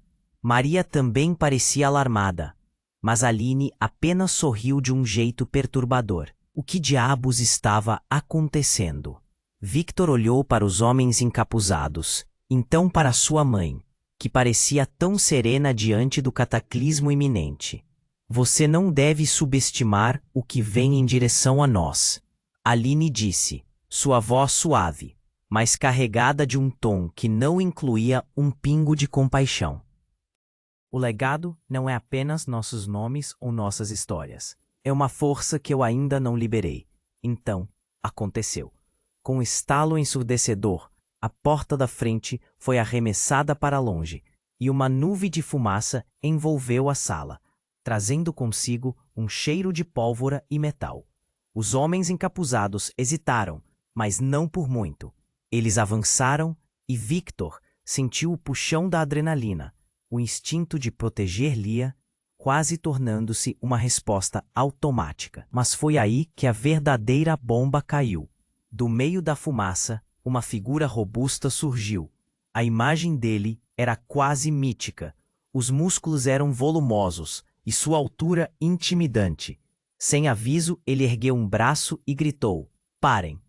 Maria também parecia alarmada, mas Aline apenas sorriu de um jeito perturbador. O que diabos estava acontecendo? Victor olhou para os homens encapuzados, então para sua mãe, que parecia tão serena diante do cataclismo iminente. Você não deve subestimar o que vem em direção a nós, Aline disse, sua voz suave, mas carregada de um tom que não incluía um pingo de compaixão. O legado não é apenas nossos nomes ou nossas histórias. É uma força que eu ainda não liberei. Então, aconteceu. Com um estalo ensurdecedor, a porta da frente foi arremessada para longe, e uma nuvem de fumaça envolveu a sala, trazendo consigo um cheiro de pólvora e metal. Os homens encapuzados hesitaram, mas não por muito. Eles avançaram e Victor sentiu o puxão da adrenalina, o instinto de proteger Lia, quase tornando-se uma resposta automática. Mas foi aí que a verdadeira bomba caiu. Do meio da fumaça, uma figura robusta surgiu. A imagem dele era quase mítica. Os músculos eram volumosos e sua altura intimidante. Sem aviso, ele ergueu um braço e gritou: "Parem!"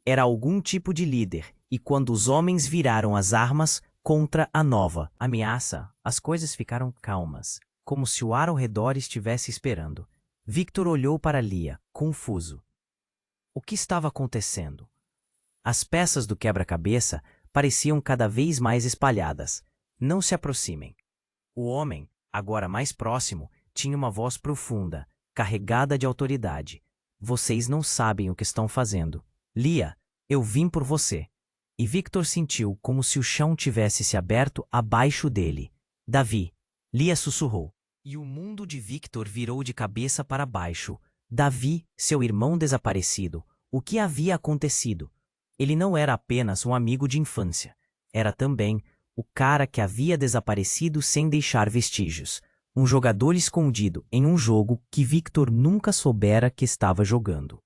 Era algum tipo de líder, e quando os homens viraram as armas contra a nova ameaça, as coisas ficaram calmas, como se o ar ao redor estivesse esperando. Victor olhou para Lia, confuso. O que estava acontecendo? As peças do quebra-cabeça pareciam cada vez mais espalhadas. Não se aproximem. O homem, agora mais próximo, tinha uma voz profunda, carregada de autoridade. Vocês não sabem o que estão fazendo. Lia, eu vim por você. E Victor sentiu como se o chão tivesse se aberto abaixo dele. Davi, Lia sussurrou. E o mundo de Victor virou de cabeça para baixo. Davi, seu irmão desaparecido. O que havia acontecido? Ele não era apenas um amigo de infância. Era também o cara que havia desaparecido sem deixar vestígios. Um jogador escondido em um jogo que Victor nunca soubera que estava jogando.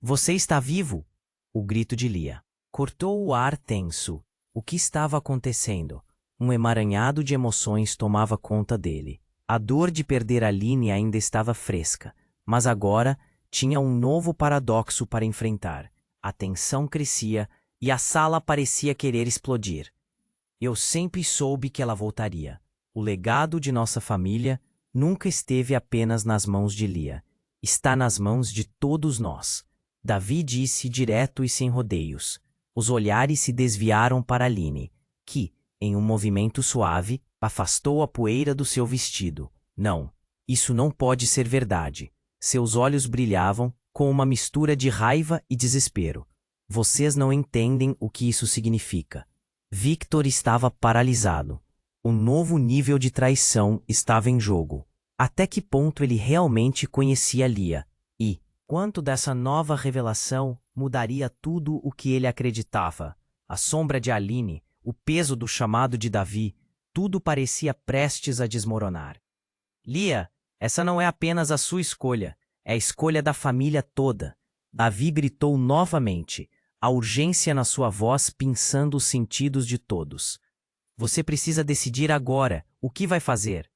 Você está vivo? O grito de Lia cortou o ar tenso. O que estava acontecendo? Um emaranhado de emoções tomava conta dele. A dor de perder Aline ainda estava fresca, mas agora tinha um novo paradoxo para enfrentar. A tensão crescia e a sala parecia querer explodir. Eu sempre soube que ela voltaria. O legado de nossa família nunca esteve apenas nas mãos de Lia. Está nas mãos de todos nós. Davi disse direto e sem rodeios. Os olhares se desviaram para Aline, que, em um movimento suave, afastou a poeira do seu vestido. Não, isso não pode ser verdade. Seus olhos brilhavam com uma mistura de raiva e desespero. Vocês não entendem o que isso significa. Victor estava paralisado. Um novo nível de traição estava em jogo. Até que ponto ele realmente conhecia Lia? E quanto dessa nova revelação mudaria tudo o que ele acreditava? A sombra de Aline, o peso do chamado de Davi, tudo parecia prestes a desmoronar. Lia, essa não é apenas a sua escolha, é a escolha da família toda. Davi gritou novamente, a urgência na sua voz pinçando os sentidos de todos. Você precisa decidir agora o que vai fazer.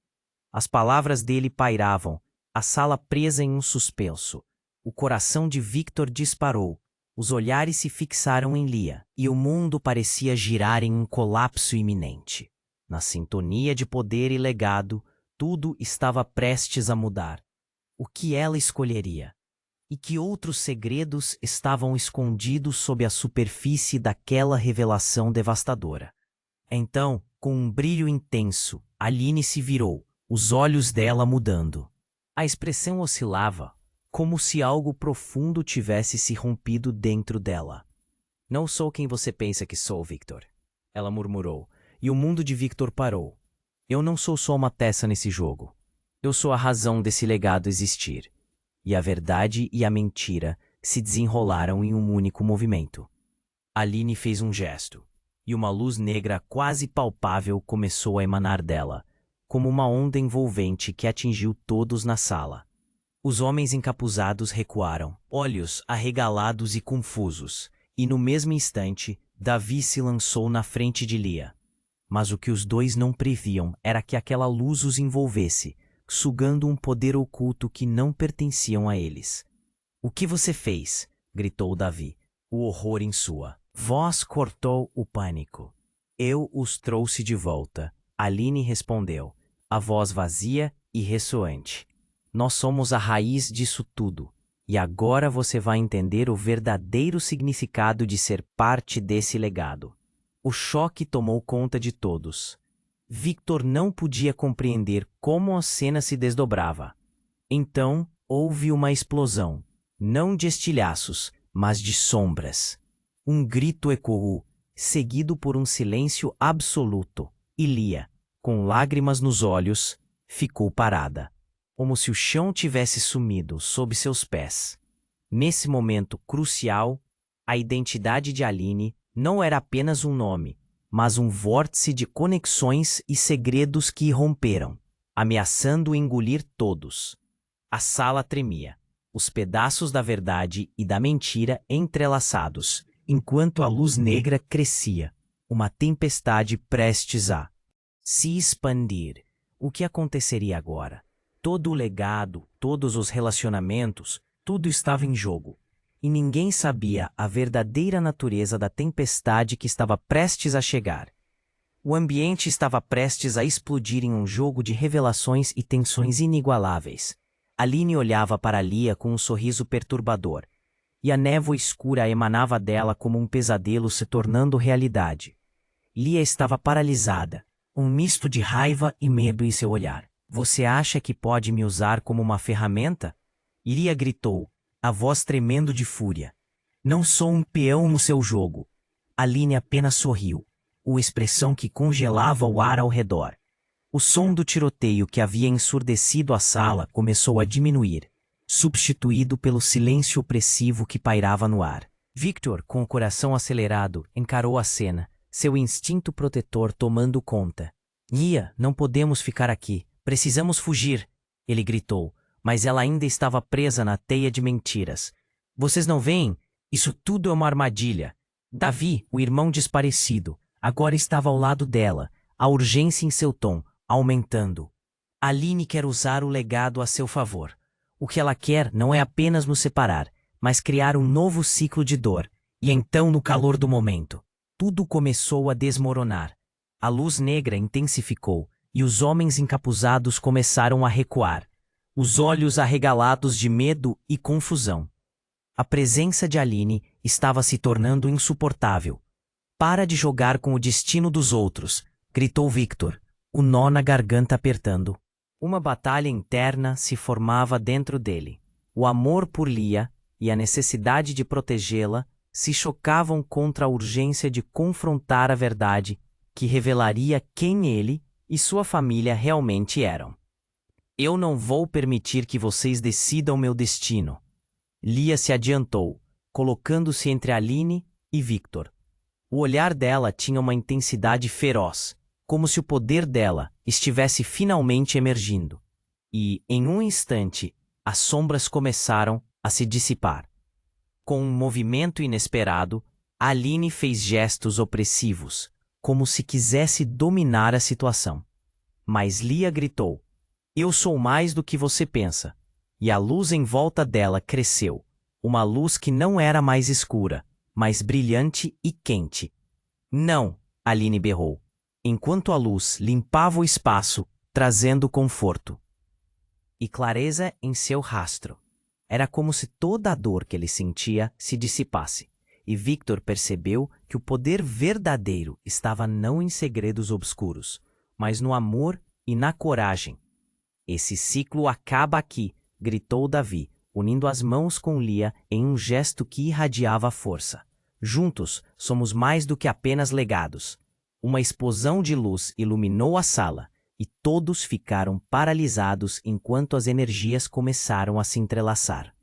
As palavras dele pairavam, a sala presa em um suspenso. O coração de Victor disparou. Os olhares se fixaram em Lia, e o mundo parecia girar em um colapso iminente. Na sintonia de poder e legado, tudo estava prestes a mudar. O que ela escolheria? E que outros segredos estavam escondidos sob a superfície daquela revelação devastadora? Então, com um brilho intenso, Aline se virou, os olhos dela mudando. A expressão oscilava, como se algo profundo tivesse se rompido dentro dela. Não sou quem você pensa que sou, Victor, ela murmurou, e o mundo de Victor parou. Eu não sou só uma peça nesse jogo. Eu sou a razão desse legado existir. E a verdade e a mentira se desenrolaram em um único movimento. Aline fez um gesto, e uma luz negra quase palpável começou a emanar dela, como uma onda envolvente que atingiu todos na sala. Os homens encapuzados recuaram, olhos arregalados e confusos, e no mesmo instante, Davi se lançou na frente de Lia. Mas o que os dois não previam era que aquela luz os envolvesse, sugando um poder oculto que não pertenciam a eles. "O que você fez?" gritou Davi, o horror em sua voz cortou o pânico. "Eu os trouxe de volta", Aline respondeu, a voz vazia e ressoante. "Nós somos a raiz disso tudo, e agora você vai entender o verdadeiro significado de ser parte desse legado." O choque tomou conta de todos. Victor não podia compreender como a cena se desdobrava. Então, houve uma explosão, não de estilhaços, mas de sombras. Um grito ecoou, seguido por um silêncio absoluto, e Lia, com lágrimas nos olhos, ficou parada, como se o chão tivesse sumido sob seus pés. Nesse momento crucial, a identidade de Aline não era apenas um nome, mas um vórtice de conexões e segredos que irromperam, ameaçando engolir todos. A sala tremia, os pedaços da verdade e da mentira entrelaçados, enquanto a luz negra crescia, uma tempestade prestes a se expandir. O que aconteceria agora? Todo o legado, todos os relacionamentos, tudo estava em jogo. E ninguém sabia a verdadeira natureza da tempestade que estava prestes a chegar. O ambiente estava prestes a explodir em um jogo de revelações e tensões inigualáveis. Aline olhava para Lia com um sorriso perturbador, e a névoa escura emanava dela como um pesadelo se tornando realidade. Lia estava paralisada, um misto de raiva e medo em seu olhar. "Você acha que pode me usar como uma ferramenta?" Lia gritou, a voz tremendo de fúria. "Não sou um peão no seu jogo." Aline apenas sorriu, uma expressão que congelava o ar ao redor. O som do tiroteio que havia ensurdecido a sala começou a diminuir, substituído pelo silêncio opressivo que pairava no ar. Victor, com o coração acelerado, encarou a cena, seu instinto protetor tomando conta. "Lia, não podemos ficar aqui. Precisamos fugir", ele gritou, mas ela ainda estava presa na teia de mentiras. "Vocês não veem? Isso tudo é uma armadilha." Davi, o irmão desaparecido, agora estava ao lado dela, a urgência em seu tom, aumentando. "Aline quer usar o legado a seu favor. O que ela quer não é apenas nos separar, mas criar um novo ciclo de dor." E então, no calor do momento, tudo começou a desmoronar. A luz negra intensificou, e os homens encapuzados começaram a recuar, os olhos arregalados de medo e confusão. A presença de Aline estava se tornando insuportável. "Para de jogar com o destino dos outros", gritou Victor, o nó na garganta apertando. Uma batalha interna se formava dentro dele. O amor por Lia e a necessidade de protegê-la se chocavam contra a urgência de confrontar a verdade que revelaria quem ele e sua família realmente eram. "Eu não vou permitir que vocês decidam meu destino." Lia se adiantou, colocando-se entre Aline e Victor. O olhar dela tinha uma intensidade feroz, como se o poder dela estivesse finalmente emergindo. E, em um instante, as sombras começaram a se dissipar. Com um movimento inesperado, Aline fez gestos opressivos, como se quisesse dominar a situação. Mas Lia gritou: "Eu sou mais do que você pensa." E a luz em volta dela cresceu, Uma luz que não era mais escura, mas brilhante e quente. Não, Aline berrou, enquanto a luz limpava o espaço, trazendo conforto e clareza em seu rastro. Era como se toda a dor que ele sentia se dissipasse, e Victor percebeu que o poder verdadeiro estava não em segredos obscuros, mas no amor e na coragem. Esse ciclo acaba aqui, gritou Davi, unindo as mãos com Lia em um gesto que irradiava força. Juntos, somos mais do que apenas legados. Uma explosão de luz iluminou a sala, e todos ficaram paralisados enquanto as energias começaram a se entrelaçar.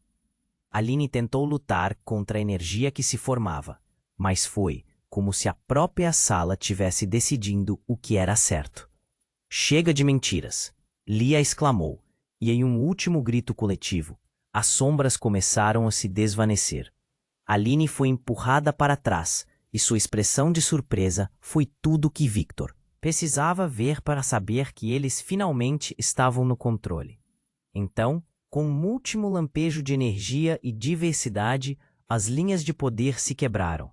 Aline tentou lutar contra a energia que se formava, mas foi como se a própria sala tivesse decidindo o que era certo. Chega de mentiras! Lia exclamou, e em um último grito coletivo, as sombras começaram a se desvanecer. Aline foi empurrada para trás, e sua expressão de surpresa foi tudo que Victor precisava ver para saber que eles finalmente estavam no controle. Então, com um último lampejo de energia e diversidade, as linhas de poder se quebraram.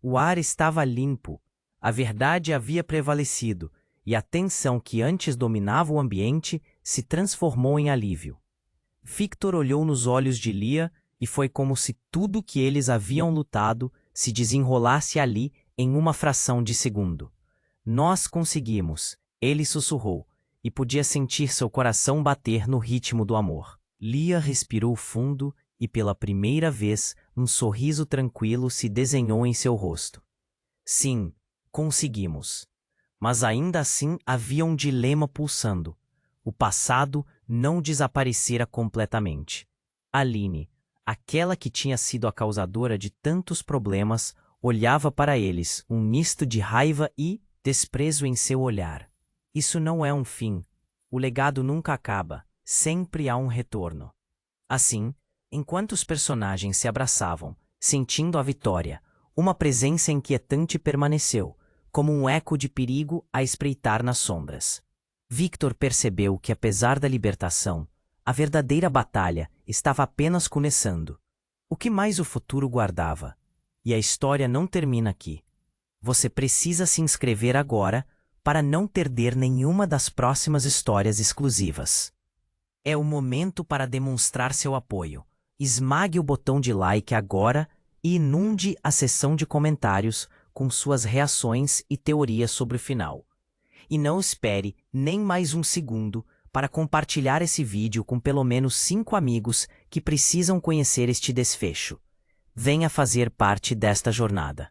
O ar estava limpo, a verdade havia prevalecido, e a tensão que antes dominava o ambiente se transformou em alívio. Victor olhou nos olhos de Lia e foi como se tudo que eles haviam lutado se desenrolasse ali em uma fração de segundo. Nós conseguimos, ele sussurrou, e podia sentir seu coração bater no ritmo do amor. Lia respirou fundo e pela primeira vez um sorriso tranquilo se desenhou em seu rosto. Sim, conseguimos. Mas ainda assim havia um dilema pulsando. O passado não desaparecera completamente. Aline, aquela que tinha sido a causadora de tantos problemas, olhava para eles, um misto de raiva e desprezo em seu olhar. Isso não é um fim. O legado nunca acaba. Sempre há um retorno. Assim, enquanto os personagens se abraçavam, sentindo a vitória, uma presença inquietante permaneceu, como um eco de perigo a espreitar nas sombras. Victor percebeu que, apesar da libertação, a verdadeira batalha estava apenas começando. O que mais o futuro guardava? E a história não termina aqui. Você precisa se inscrever agora para não perder nenhuma das próximas histórias exclusivas. É o momento para demonstrar seu apoio. Esmague o botão de like agora e inunde a seção de comentários com suas reações e teorias sobre o final. E não espere nem mais um segundo para compartilhar esse vídeo com pelo menos 5 amigos que precisam conhecer este desfecho. Venha fazer parte desta jornada.